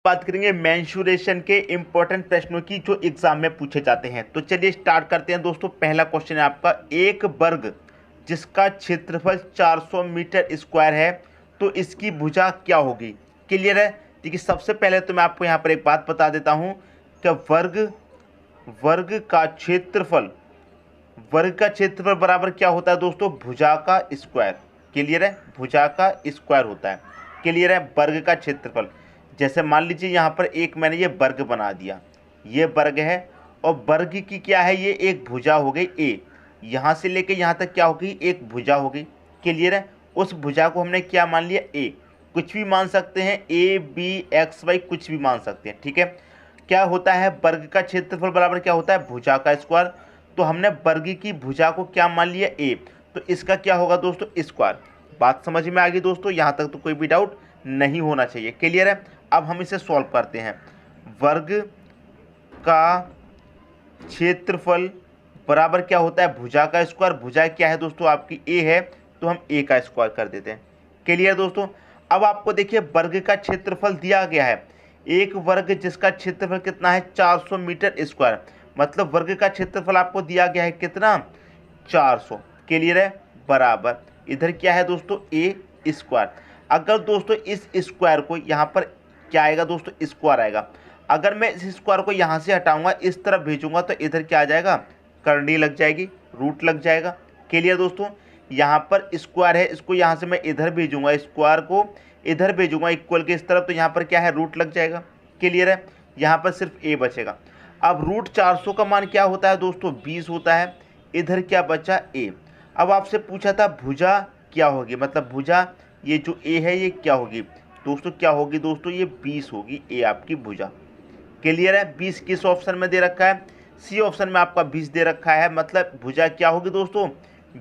बात करेंगे मेंसुरेशन के इंपॉर्टेंट प्रश्नों की जो एग्जाम में पूछे जाते हैं। तो चलिए स्टार्ट करते हैं दोस्तों। पहला क्वेश्चन है आपका, एक वर्ग जिसका क्षेत्रफल 400 मीटर स्क्वायर है तो इसकी भुजा क्या होगी। क्लियर है। देखिए सबसे पहले तो मैं आपको यहाँ पर एक बात बता देता हूँ कि वर्ग का क्षेत्रफल बराबर क्या होता है दोस्तों, भुजा का स्क्वायर। क्लियर है, भुजा का स्क्वायर होता है। क्लियर है, वर्ग का क्षेत्रफल। जैसे मान लीजिए यहाँ पर एक मैंने ये वर्ग बना दिया, ये वर्ग है और वर्ग की क्या है, ये एक भुजा हो गई ए। यहाँ से लेके यहाँ तक क्या होगी, एक भुजा होगी। क्लियर है, उस भुजा को हमने क्या मान लिया, ए। कुछ भी मान सकते हैं, ए बी एक्स वाई कुछ भी मान सकते हैं। ठीक है, क्या होता है, वर्ग का क्षेत्रफल बराबर क्या होता है, भुजा का स्क्वायर। तो हमने वर्ग की भुजा को क्या मान लिया, ए। तो इसका क्या होगा दोस्तों, स्क्वायर। बात समझ में आ गई दोस्तों, यहाँ तक तो कोई भी डाउट नहीं होना चाहिए। क्लियर है। अब हम इसे सॉल्व करते हैं। वर्ग का क्षेत्रफल बराबर क्या होता है, भुजा का स्क्वायर। भुजा क्या है दोस्तों, आपकी ए है, तो हम ए का स्क्वायर कर देते हैं। क्लियर दोस्तों। अब आपको देखिए वर्ग का क्षेत्रफल दिया गया है, एक वर्ग जिसका क्षेत्रफल कितना है, 400 मीटर स्क्वायर। मतलब वर्ग का क्षेत्रफल आपको दिया गया है कितना, 400। क्लियर है, बराबर इधर क्या है दोस्तों, ए स्क्वायर। अगर दोस्तों इस स्क्वायर को यहाँ पर क्या आएगा दोस्तों, स्क्वायर आएगा। अगर मैं इस स्क्वायर को यहाँ से हटाऊंगा, इस तरफ भेजूंगा, तो इधर क्या आ जाएगा, करनी लग जाएगी, रूट लग जाएगा। क्लियर दोस्तों। यहाँ पर स्क्वायर है, इसको यहाँ से मैं इधर भेजूंगा, स्क्वायर को इधर भेजूंगा इक्वल के इस तरफ, तो यहाँ पर क्या है, रूट लग जाएगा। क्लियर है, यहाँ पर सिर्फ ए बचेगा। अब रूट 400 का मान क्या होता है दोस्तों, 20 होता है। इधर क्या बचा, ए। अब आपसे पूछा था भुजा क्या होगी, मतलब भुजा ये जो ए है ये क्या होगी दोस्तों, क्या होगी दोस्तों, ये 20 होगी ए आपकी भुजा। क्लियर है। 20 किस ऑप्शन में दे रखा है, सी ऑप्शन में आपका 20 दे रखा है। मतलब भुजा क्या होगी दोस्तों,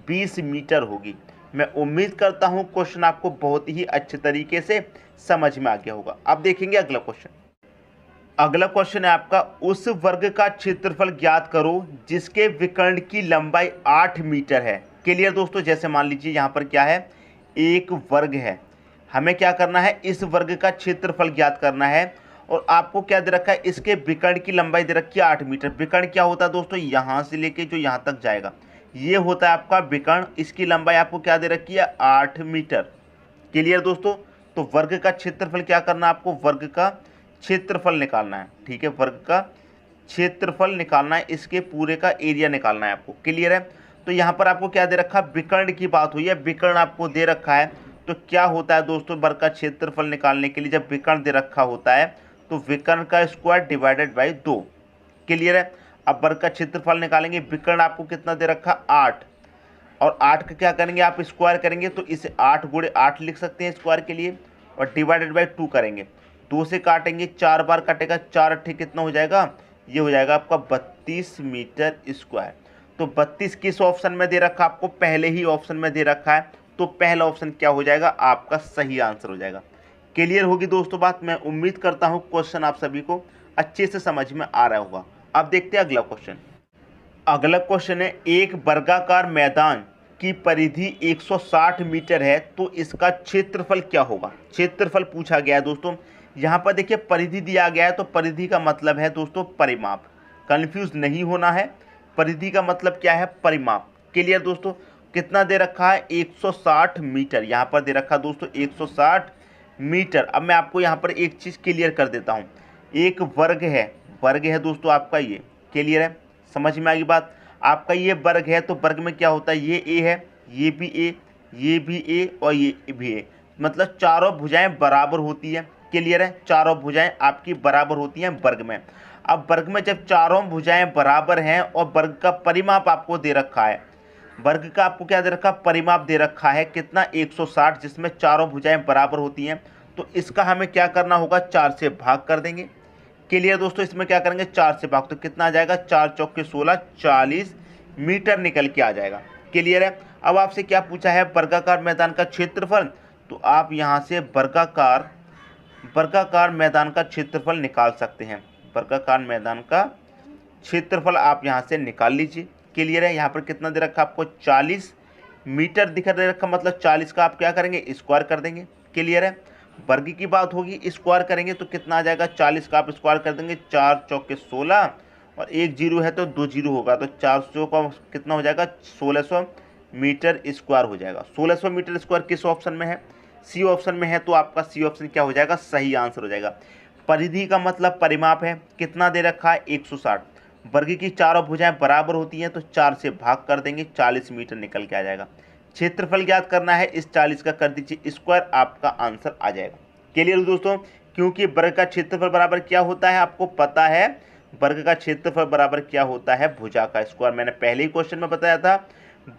20 मीटर होगी। मैं उम्मीद करता हूँ क्वेश्चन आपको बहुत ही अच्छे तरीके से समझ में आ गया होगा। अब देखेंगे अगला क्वेश्चन। अगला क्वेश्चन है आपका, उस वर्ग का क्षेत्रफल ज्ञात करो जिसके विकर्ण की लंबाई 8 मीटर है। क्लियर दोस्तों। जैसे मान लीजिए यहाँ पर क्या है, एक वर्ग है, हमें क्या करना है, इस वर्ग का क्षेत्रफल ज्ञात करना है। और आपको क्या दे रखा है, इसके विकर्ण की लंबाई दे रखी है 8 मीटर। विकर्ण क्या होता है दोस्तों, यहाँ से लेके जो यहाँ तक जाएगा ये होता है आपका विकर्ण। इसकी लंबाई आपको क्या दे रखी है, 8 मीटर। क्लियर दोस्तों। तो वर्ग का क्षेत्रफल क्या करना है आपको, वर्ग का क्षेत्रफल निकालना है। ठीक है, वर्ग का क्षेत्रफल निकालना है, इसके पूरे का एरिया निकालना है आपको। क्लियर है। तो यहाँ पर आपको क्या दे रखा है, विकर्ण की बात हुई है, विकर्ण आपको दे रखा है। तो क्या होता है दोस्तों, वर्ग का क्षेत्रफल निकालने के लिए जब विकर्ण दे रखा होता है तो विकर्ण का स्क्वायर डिवाइडेड बाई 2। क्लियर है। अब वर्ग का क्षेत्रफल निकालेंगे, विकर्ण आपको कितना दे रखा, 8। और 8 का क्या करेंगे आप, स्क्वायर करेंगे, तो इसे 8 गुणे 8 लिख सकते हैं स्क्वायर के लिए। और डिवाइडेड बाई 2 करेंगे, 2 से काटेंगे, 4 बार कटेगा, 4 अट्ठे कितना हो जाएगा, ये हो जाएगा आपका 32 मीटर स्क्वायर। तो 32 किस ऑप्शन में दे रखा, आपको पहले ही ऑप्शन में दे रखा है। तो पहला ऑप्शन क्या हो जाएगा, आपका सही आंसर हो जाएगा। क्लियर होगी दोस्तों बात। मैं उम्मीद करता हूँ क्वेश्चन आप सभी को अच्छे से समझ में आ रहा होगा। अब देखते हैं अगला क्वेश्चन। अगला क्वेश्चन है, एक वर्गाकार मैदान की परिधि 160 मीटर है तो इसका क्षेत्रफल क्या होगा। क्षेत्रफल पूछा गया है दोस्तों। यहाँ पर देखिए परिधि दिया गया है, तो परिधि का मतलब है दोस्तों परिमाप। कंफ्यूज नहीं होना है, परिधि का मतलब क्या है, परिमाप। क्लियर दोस्तों। कितना दे रखा है, 160 मीटर यहाँ पर दे रखा है दोस्तों, 160 मीटर। अब मैं आपको यहाँ पर एक चीज़ क्लियर कर देता हूँ। एक वर्ग है दोस्तों आपका ये। क्लियर है, समझ में आ गई बात। आपका ये वर्ग है, तो वर्ग में क्या होता है, ये ए है, ये भी ए, ये भी ए और ये भी ए। मतलब चारों भुजाएं बराबर होती है। क्लियर है, चारों भुजाएं आपकी बराबर होती हैं वर्ग में। अब वर्ग में जब चारों भुजाएं बराबर हैं और वर्ग का परिमाप आपको दे रखा है, वर्ग का आपको क्या दे रखा, परिमाप दे रखा है कितना, 160, जिसमें चारों भुजाएं बराबर होती हैं। तो इसका हमें क्या करना होगा, 4 से भाग कर देंगे। क्लियर दोस्तों। इसमें क्या करेंगे, 4 से भाग, तो कितना आ जाएगा, 4 चौके 16, 40 मीटर निकल के आ जाएगा। क्लियर है। अब आपसे क्या पूछा है, वर्गाकार मैदान का क्षेत्रफल। तो आप यहाँ से वर्गाकार मैदान का क्षेत्रफल निकाल सकते हैं। वर्गाकार मैदान का क्षेत्रफल आप यहाँ से निकाल लीजिए। क्लियर है। यहाँ पर कितना दे रखा आपको, 40 मीटर दिखा दे रखा, मतलब 40 का आप क्या करेंगे, स्क्वायर कर देंगे। क्लियर है। वर्ग की बात होगी, स्क्वायर करेंगे तो कितना आ जाएगा, 40 का आप स्क्वायर कर देंगे, 4 चौके 16 और एक जीरो है तो 2 जीरो होगा, तो 400 का कितना हो जाएगा, 1600 मीटर स्क्वायर हो जाएगा। 1600 मीटर स्क्वायर किस ऑप्शन में है, सी ऑप्शन में है, तो आपका सी ऑप्शन क्या हो जाएगा, सही आंसर हो जाएगा। परिधि का मतलब परिमाप है, कितना दे रखा है, 160। वर्ग की चारों भुजाएं बराबर होती हैं तो 4 से भाग कर देंगे, 40 मीटर निकल के आ जाएगा। क्षेत्रफल ज्ञात करना है, इस 40 का कर दीजिए स्क्वायर, आपका आंसर आ जाएगा। क्लियर दोस्तों, क्योंकि वर्ग का क्षेत्रफल बराबर क्या होता है, आपको पता है वर्ग का क्षेत्रफल बराबर क्या होता है, भुजा का स्क्वायर। मैंने पहले ही क्वेश्चन में बताया था,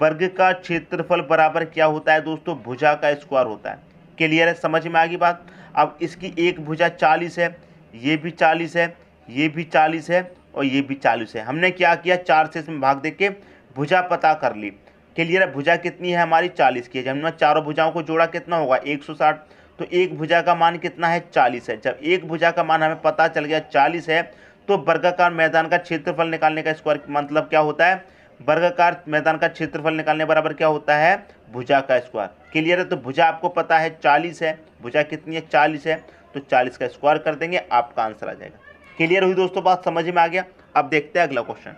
वर्ग का क्षेत्रफल बराबर क्या होता है दोस्तों, भुजा का स्क्वायर होता है। क्लियर है, समझ में आ गई बात। अब इसकी एक भुजा 40 है, ये भी 40 है, ये भी 40 है और ये भी 40 है। हमने क्या किया, 4 से इसमें भाग दे के भुजा पता कर ली। क्लियर है, भुजा कितनी है हमारी, 40 की है। जब हमने चारों भुजाओं को जोड़ा कितना होगा, 160, तो एक भुजा का मान कितना है, 40 है। जब एक भुजा का मान हमें पता चल गया 40 है, तो वर्गाकार मैदान का क्षेत्रफल निकालने का स्क्वायर मतलब क्या होता है, वर्गाकार मैदान का क्षेत्रफल निकालने बराबर क्या होता है, भुजा का स्क्वायर। क्लियर है, तो भुजा आपको पता है 40 है, भुजा कितनी है, 40 है, तो 40 का स्क्वायर कर देंगे, आपका आंसर आ जाएगा। क्लियर हुई दोस्तों, बात समझ में आ गया। अब देखते हैं अगला क्वेश्चन।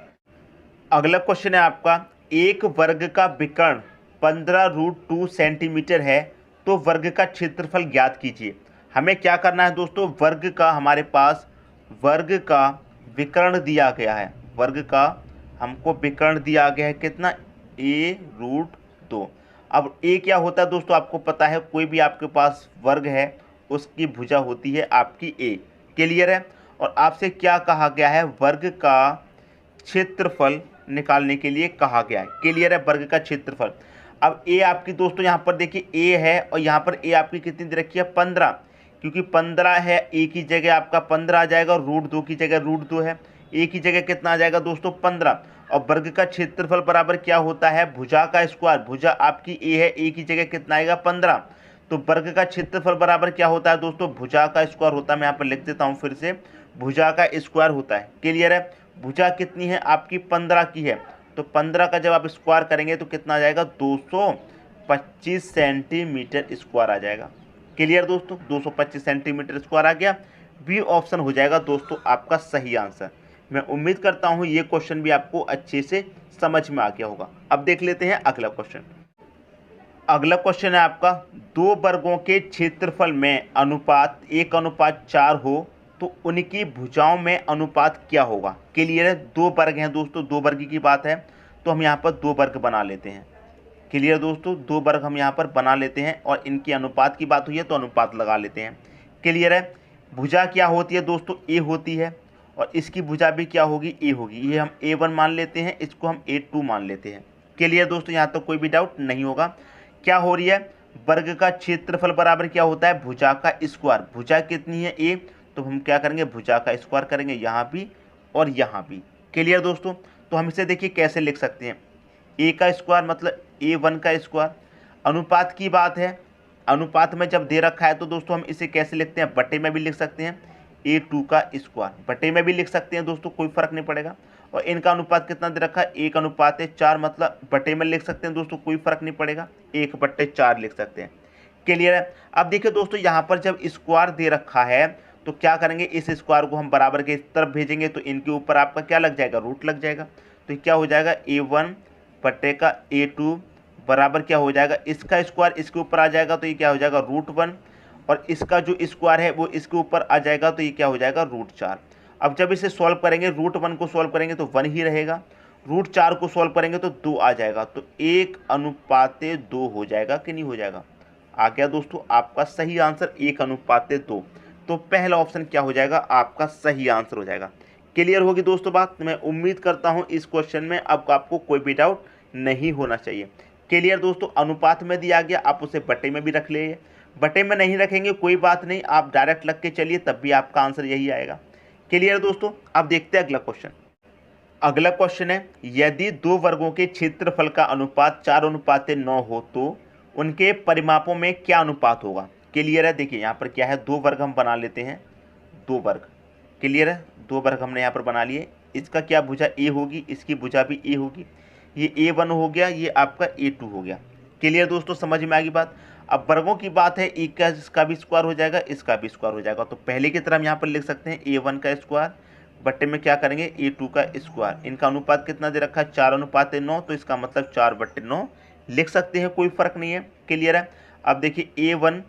अगला क्वेश्चन है आपका, एक वर्ग का विकर्ण 15√2 सेंटीमीटर है, तो वर्ग का क्षेत्रफल ज्ञात कीजिए। हमें क्या करना है दोस्तों, वर्ग का हमारे पास वर्ग का विकर्ण दिया गया है, वर्ग का हमको विकर्ण दिया गया है कितना, a√2। अब a क्या होता है दोस्तों, आपको पता है कोई भी आपके पास वर्ग है उसकी भुजा होती है आपकी a। क्लियर है, और आपसे क्या कहा गया है, वर्ग का क्षेत्रफल निकालने के लिए कहा गया है। क्लियर है, वर्ग का क्षेत्रफल। अब a आपकी दोस्तों यहाँ पर देखिए a है और यहाँ पर a आपकी कितनी दे रखी है, 15, क्योंकि 15 है, a की जगह आपका 15 आ जाएगा और √2 की जगह √2 है, a की जगह कितना आ जाएगा दोस्तों, 15। और वर्ग का क्षेत्रफल बराबर क्या होता है, भुजा का स्क्वायर। भुजा आपकी a है, a की जगह कितना आएगा, 15, तो वर्ग का क्षेत्रफल बराबर क्या होता है दोस्तों, भुजा का स्क्वायर होता है। मैं यहाँ पर लिख देता हूँ फिर से, भुजा का स्क्वायर होता है। क्लियर है, भुजा कितनी है आपकी, 15 की है, तो 15 का जब आप स्क्वायर करेंगे तो कितना आ जाएगा, 225 सेंटीमीटर स्क्वायर आ जाएगा। क्लियर दोस्तों, 225 सेंटीमीटर स्क्वायर आ गया, बी ऑप्शन हो जाएगा दोस्तों आपका सही आंसर। मैं उम्मीद करता हूँ ये क्वेश्चन भी आपको अच्छे से समझ में आ गया होगा। अब देख लेते हैं अगला क्वेश्चन। अगला क्वेश्चन है आपका, दो वर्गों के क्षेत्रफल में अनुपात 1:4 हो तो उनकी भुजाओं में अनुपात क्या होगा। क्लियर है, दो वर्ग हैं दोस्तों, दो वर्ग की बात है तो हम यहाँ पर दो वर्ग बना लेते हैं। क्लियर दोस्तों, दो वर्ग हम यहाँ पर बना लेते हैं और इनकी अनुपात की बात हुई है तो अनुपात लगा लेते हैं। क्लियर है, भुजा क्या होती है दोस्तों, ए होती है और इसकी भुजा भी क्या होगी, ए होगी। ये हम A1 मान लेते हैं, इसको हम A2 मान लेते हैं। क्लियर दोस्तों, यहाँ तो कोई भी डाउट नहीं होगा। क्या हो रही है, वर्ग का क्षेत्रफल बराबर क्या होता है, भुजा का स्क्वायर। भुजा कितनी है, ए, तो हम क्या करेंगे, भुजा का स्क्वायर करेंगे यहाँ भी और यहाँ भी। क्लियर दोस्तों, तो हम इसे देखिए कैसे लिख सकते हैं, ए का स्क्वायर मतलब A1 का स्क्वायर। अनुपात की बात है, अनुपात में जब दे रखा है तो दोस्तों हम इसे कैसे लिखते हैं, बटे में भी लिख सकते हैं, A2 का स्क्वायर बटे में भी लिख सकते हैं दोस्तों, कोई फर्क नहीं पड़ेगा। और इनका अनुपात कितना दे रखा है, 1:4 मतलब बटे में लिख सकते हैं दोस्तों, कोई फर्क नहीं पड़ेगा, 1/4 लिख सकते हैं। क्लियर है, अब देखिए दोस्तों यहाँ पर जब स्क्वायर दे रखा है तो क्या करेंगे, इस स्क्वायर को हम बराबर के इस तरफ भेजेंगे तो इनके ऊपर आपका क्या लग जाएगा, रूट लग जाएगा। तो क्या हो जाएगा, A1 बटे का A2 बराबर क्या हो जाएगा, इसका स्क्वायर इसके ऊपर आ जाएगा तो ये क्या हो जाएगा, √1, और इसका जो स्क्वायर है वो इसके ऊपर आ जाएगा तो ये क्या हो जाएगा, √4। अब जब इसे सॉल्व करेंगे, √1 को सॉल्व करेंगे तो 1 ही रहेगा, √4 को सॉल्व करेंगे तो 2 आ जाएगा, तो 1:2 हो जाएगा कि नहीं हो जाएगा। आ गया दोस्तों आपका सही आंसर, 1:2। तो पहला ऑप्शन क्या हो जाएगा, आपका सही आंसर हो जाएगा। क्लियर होगी दोस्तों बात। मैं उम्मीद करता हूं इस क्वेश्चन में अब आपको कोई भी डाउट नहीं होना चाहिए। क्लियर दोस्तों, अनुपात में दिया गया, आप उसे बटे में भी रख लीजिए, बटे में नहीं रखेंगे कोई बात नहीं, आप डायरेक्ट लग के चलिए तब भी आपका आंसर यही आएगा। क्लियर दोस्तों, अब देखते हैं अगला क्वेश्चन। अगला क्वेश्चन है, यदि दो वर्गों के क्षेत्रफल का अनुपात 4:9 हो तो उनके परिमापों में क्या अनुपात होगा। क्लियर है, देखिए यहाँ पर क्या है, दो वर्ग हम बना लेते हैं, दो वर्ग। क्लियर है, दो वर्ग हमने यहाँ पर बना लिए, इसका क्या भुजा ए होगी, इसकी भुजा भी ए होगी, ये A1 हो गया, ये आपका A2 हो गया। क्लियर दोस्तों, समझ में आ गई बात। अब वर्गों की बात है, ई का इसका भी स्क्वायर हो जाएगा, इसका भी स्क्वायर हो जाएगा। तो पहले की तरह हम यहाँ पर लिख सकते हैं A1 का स्क्वायर बट्टे में क्या करेंगे A2 का स्क्वायर। इनका अनुपात कितना दे रखा है 4:9, तो इसका मतलब 4/9 लिख सकते हैं, कोई फर्क नहीं है। क्लियर है। अब देखिए A1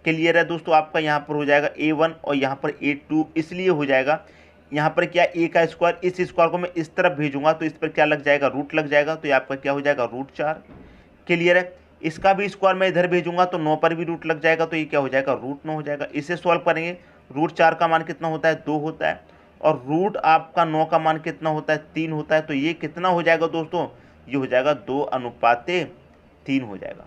क्लियर है दोस्तों, आपका यहाँ पर हो जाएगा A1 और यहाँ पर A2 इसलिए हो जाएगा, यहाँ पर क्या A का स्क्वायर, इस स्क्वायर को मैं इस तरफ भेजूंगा तो इस पर क्या लग जाएगा रूट लग जाएगा, तो ये आपका क्या हो जाएगा √4। क्लियर है। इसका भी स्क्वायर मैं इधर भेजूंगा तो 9 पर भी रूट लग जाएगा, तो ये क्या हो जाएगा √9 हो जाएगा। इसे सॉल्व करेंगे, √4 का मान कितना होता है 2 होता है, और रूट आपका 9 का मान कितना होता है 3 होता है। तो ये कितना हो जाएगा दोस्तों, ये हो जाएगा 2:3 हो जाएगा।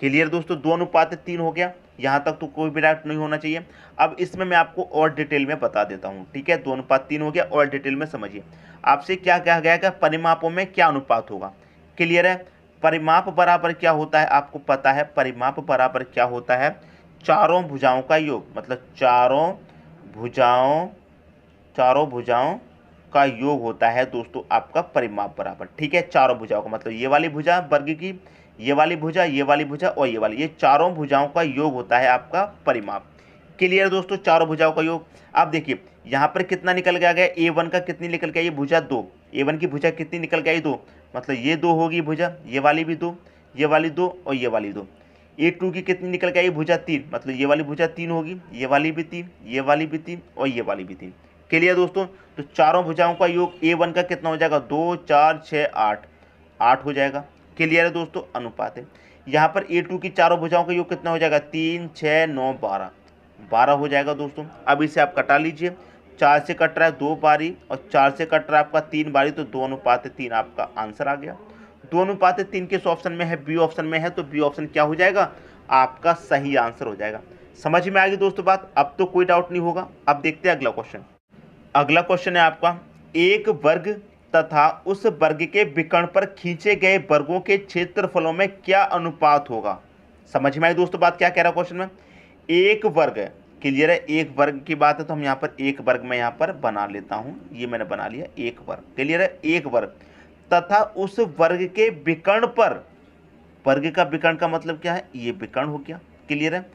क्लियर दोस्तों, 2:3 हो गया। यहाँ तक तो कोई भी डाउट नहीं होना चाहिए। अब इसमें मैं आपको और डिटेल में बता देता हूँ, ठीक है। 2:3 हो गया, और डिटेल में समझिए आपसे क्या कहा गया कि परिमापों में क्या अनुपात होगा। क्लियर है। परिमाप बराबर क्या होता है आपको पता है, परिमाप बराबर क्या होता है, चारों भुजाओं का योग, मतलब चारों भुजाओं का योग होता है दोस्तों आपका परिमाप बराबर। ठीक है, चारों भुजाओं का मतलब ये वाली भुजा वर्ग की, ये वाली भुजा, ये वाली भुजा और ये वाली, ये चारों भुजाओं का योग होता है आपका परिमाप। क्लियर दोस्तों, चारों भुजाओं का योग। आप देखिए यहाँ पर कितना निकल गया A1 का कितनी निकल गया, ये भुजा 2, A1 की भुजा कितनी निकल गई 2, मतलब ये 2 होगी भुजा, ये वाली भी 2, ये वाली 2 और ये वाली 2। A2 की कितनी निकल गई भुजा 3, मतलब ये वाली भुजा 3 होगी, ये वाली भी 3, ये वाली भी 3 और ये वाली भी 3। क्लियर दोस्तों, तो चारों भुजाओं का योग A1 का कितना हो जाएगा 2 4 6 8, 8 हो जाएगा। क्लियर है दोस्तों, अनुपात है। यहाँ पर A2 की चारों भुजाओं का योग कितना हो जाएगा 3 6 9 12, 12 हो जाएगा दोस्तों। अब इसे आप कटा लीजिए, 4 से कट रहा है 2 बारी और 4 से कट रहा है आपका 3 बारी, तो 2:3 आपका आंसर आ गया। 2:3 किस ऑप्शन में है, बी ऑप्शन में है, तो बी ऑप्शन क्या हो जाएगा आपका सही आंसर हो जाएगा। समझ में आ गई दोस्तों बात, अब तो कोई डाउट नहीं होगा। अब देखते हैं अगला क्वेश्चन। अगला क्वेश्चन है आपका, एक वर्ग तथा उस वर्ग के विकर्ण पर खींचे गए वर्गों के क्षेत्रफलों में क्या अनुपात होगा। समझ में आई दोस्तों बात, क्या कह रहा है क्वेश्चन में, एक वर्ग। क्लियर है, एक वर्ग की बात है तो हम यहाँ पर एक वर्ग में यहाँ पर बना लेता हूँ, ये मैंने बना लिया एक वर्ग। क्लियर है, एक वर्ग तथा उस वर्ग के विकर्ण पर, वर्ग का विकर्ण का मतलब क्या है, ये विकर्ण हो गया। क्लियर है,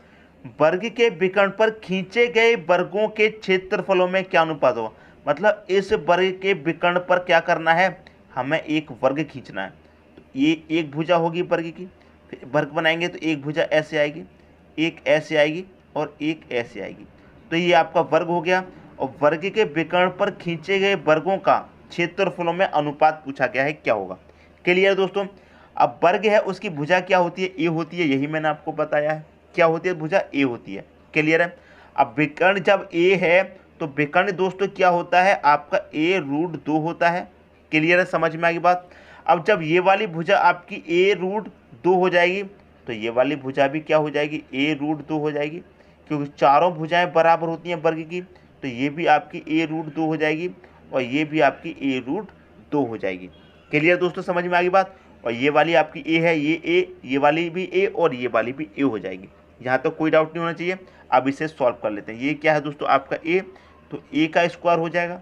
वर्ग के विकर्ण पर खींचे गए वर्गों के क्षेत्रफलों में क्या अनुपात होगा, मतलब इस वर्ग के विकर्ण पर क्या करना है, हमें एक वर्ग खींचना है। तो ये एक भुजा होगी वर्ग की, फिर वर्ग बनाएंगे तो एक भुजा ऐसे आएगी, एक ऐसे आएगी और एक ऐसे आएगी, तो ये आपका वर्ग हो गया। और वर्ग के विकर्ण पर खींचे गए वर्गों का क्षेत्रफलों में अनुपात पूछा गया है, क्या होगा। क्लियर दोस्तों, अब वर्ग है उसकी भुजा क्या होती है, ए होती है, यही मैंने आपको बताया है, क्या होती है भुजा ए होती है। क्लियर है, अब विकर्ण जब ए है तो विकर्ण दोस्तों क्या होता है आपका a√2 होता है। क्लियर है, समझ में आ गई बात। अब जब ये वाली भुजा आपकी a√2 हो जाएगी तो ये वाली भुजा भी क्या हो जाएगी a√2 हो जाएगी, क्योंकि चारों भुजाएं बराबर होती हैं वर्ग की, तो ये भी आपकी a√2 हो जाएगी और ये भी आपकी a√2 हो जाएगी। क्लियर दोस्तों, समझ में आ गई बात। और ये वाली आपकी ए है, ये ए, ये वाली भी ए और ये वाली भी ए हो जाएगी। यहाँ तो कोई डाउट नहीं होना चाहिए। अब इसे सॉल्व कर लेते हैं, ये क्या है दोस्तों आपका ए, तो ए का स्क्वायर हो जाएगा।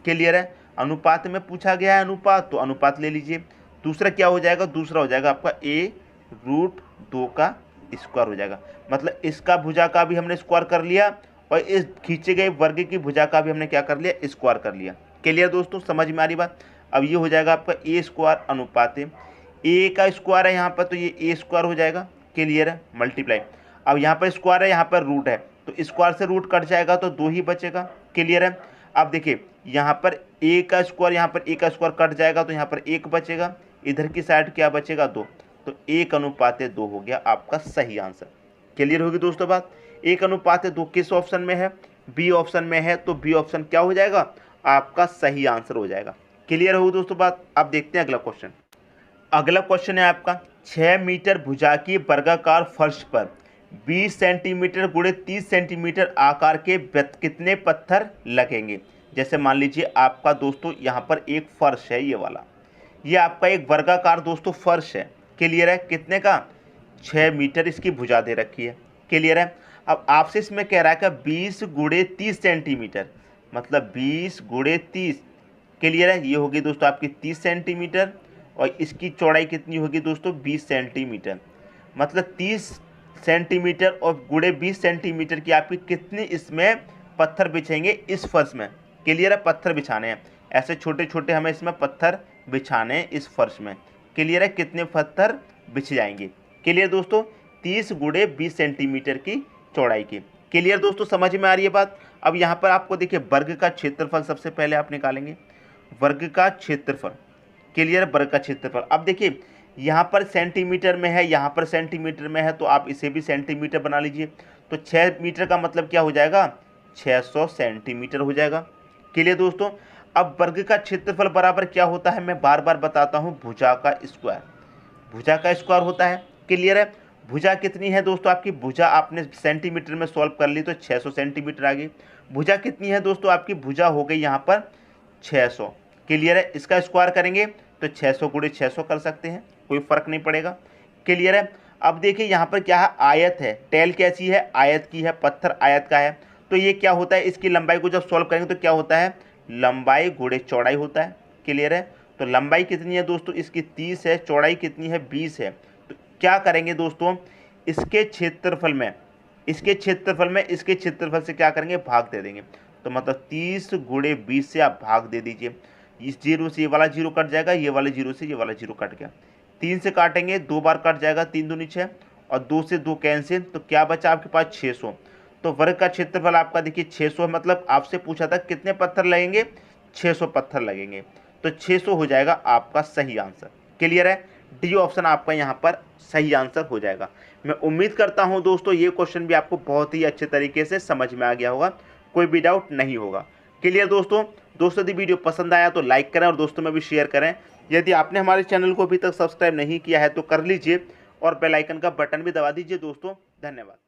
क्लियर है, अनुपात में पूछा गया है अनुपात, तो अनुपात ले लीजिए। दूसरा क्या हो जाएगा, दूसरा हो जाएगा आपका a√2 का स्क्वायर हो जाएगा, मतलब इसका भुजा का भी हमने स्क्वायर कर लिया और इस खींचे गए वर्ग की भुजा का भी हमने क्या कर लिया स्क्वायर कर लिया। क्लियर दोस्तों, समझ में आ रही बात। अब ये हो जाएगा आपका ए स्क्वायर अनुपात ए का स्क्वायर है यहाँ पर, तो ये ए स्क्वायर हो जाएगा। क्लियर है, मल्टीप्लाई। अब यहाँ पर स्क्वायर है, यहाँ पर रूट है, तो स्क्वायर से रूट कट जाएगा तो 2 ही बचेगा। क्लियर है, अब देखिए यहाँ पर ए का स्क्वायर, यहाँ पर ए का स्क्वायर कट जाएगा तो यहाँ पर 1 बचेगा, इधर की साइड क्या बचेगा 2, तो 1:2 हो गया आपका सही आंसर। क्लियर होगी दोस्तों बात। 1:2 किस ऑप्शन में है, बी ऑप्शन में है, तो बी ऑप्शन क्या हो जाएगा आपका सही आंसर हो जाएगा। क्लियर होगी दोस्तों बात। अब देखते हैं अगला क्वेश्चन। अगला क्वेश्चन है आपका, 6 मीटर भुजा की वर्गाकार फर्श पर 20 सेंटीमीटर गुणे 30 सेंटीमीटर आकार के कितने पत्थर लगेंगे। जैसे मान लीजिए आपका दोस्तों यहाँ पर एक फर्श है, ये वाला, ये आपका एक वर्गाकार दोस्तों फर्श है। क्लियर है, कितने का 6 मीटर इसकी भुजा दे रखी है। क्लियर है, अब आपसे इसमें कह रहा है कि 20 गुणे 30 सेंटीमीटर, मतलब 20 गुणे 30। क्लियर है, ये होगी दोस्तों आपकी 30 सेंटीमीटर और इसकी चौड़ाई कितनी होगी दोस्तों 20 सेंटीमीटर, मतलब 30 सेंटीमीटर और गुणे 20 सेंटीमीटर की आपकी कितनी इसमें पत्थर बिछेंगे इस फर्श में। क्लियर है, पत्थर बिछाने हैं, ऐसे छोटे छोटे हमें इसमें पत्थर बिछाने हैं इस फर्श में। क्लियर है, कितने पत्थर बिछ जाएंगे। क्लियर दोस्तों, 30 गुणे 20 सेंटीमीटर की चौड़ाई की। क्लियर दोस्तों, समझ में आ रही है बात। अब यहाँ पर आपको देखिए वर्ग का क्षेत्रफल सबसे पहले आप निकालेंगे, वर्ग का क्षेत्रफल। क्लियर, वर्ग का क्षेत्रफल। अब देखिए यहाँ पर सेंटीमीटर में है, यहाँ पर सेंटीमीटर में है, तो आप इसे भी सेंटीमीटर बना लीजिए। तो 6 मीटर का मतलब क्या हो जाएगा, 600 सेंटीमीटर हो जाएगा। क्लियर दोस्तों, अब वर्ग का क्षेत्रफल बराबर क्या होता है, मैं बार बार बताता हूँ, भुजा का स्क्वायर। भुजा का स्क्वायर होता है। क्लियर है, भुजा कितनी है दोस्तों आपकी, भुजा आपने सेंटीमीटर में सॉल्व कर ली तो 600 सेंटीमीटर आ गई। भुजा कितनी है दोस्तों आपकी, भुजा हो गई यहाँ पर 600। क्लियर है, इसका स्क्वायर करेंगे तो 600 गुणे 600 कर सकते हैं, कोई फर्क नहीं पड़ेगा। क्लियर है, अब देखिए यहाँ पर क्या है, आयत है, टेल कैसी है, आयत की है, पत्थर आयत का है। तो ये क्या होता है, इसकी लंबाई को जब सॉल्व करेंगे तो क्या होता है, लंबाई गुणे चौड़ाई होता है। क्लियर है, तो लंबाई कितनी है दोस्तों इसकी 30 है, चौड़ाई कितनी है 20 है। तो क्या करेंगे दोस्तों, इसके क्षेत्रफल में, इसके क्षेत्रफल से क्या करेंगे, भाग दे देंगे। तो मतलब 30 गुणे 20 से आप भाग दे दीजिए। इस जीरो से ये वाला जीरो कट जाएगा, ये वाले जीरो से ये वाला जीरो कट गया। 3 से काटेंगे, 2 बार कट जाएगा, 3 दूनी 6 और 2 से 2 कैंसिल, तो क्या बचा आपके पास 600। तो वर्ग का क्षेत्रफल आपका देखिए 600, मतलब आपसे पूछा था कितने पत्थर लगेंगे, 600 पत्थर लगेंगे। तो 600 हो जाएगा आपका सही आंसर। क्लियर है, डी ऑप्शन आपका यहाँ पर सही आंसर हो जाएगा। मैं उम्मीद करता हूँ दोस्तों ये क्वेश्चन भी आपको बहुत ही अच्छे तरीके से समझ में आ गया होगा, कोई भी डाउट नहीं होगा। क्लियर दोस्तों, यदि वीडियो पसंद आया तो लाइक करें और दोस्तों में भी शेयर करें। यदि आपने हमारे चैनल को अभी तक सब्सक्राइब नहीं किया है तो कर लीजिए और बेल आइकन का बटन भी दबा दीजिए दोस्तों। धन्यवाद।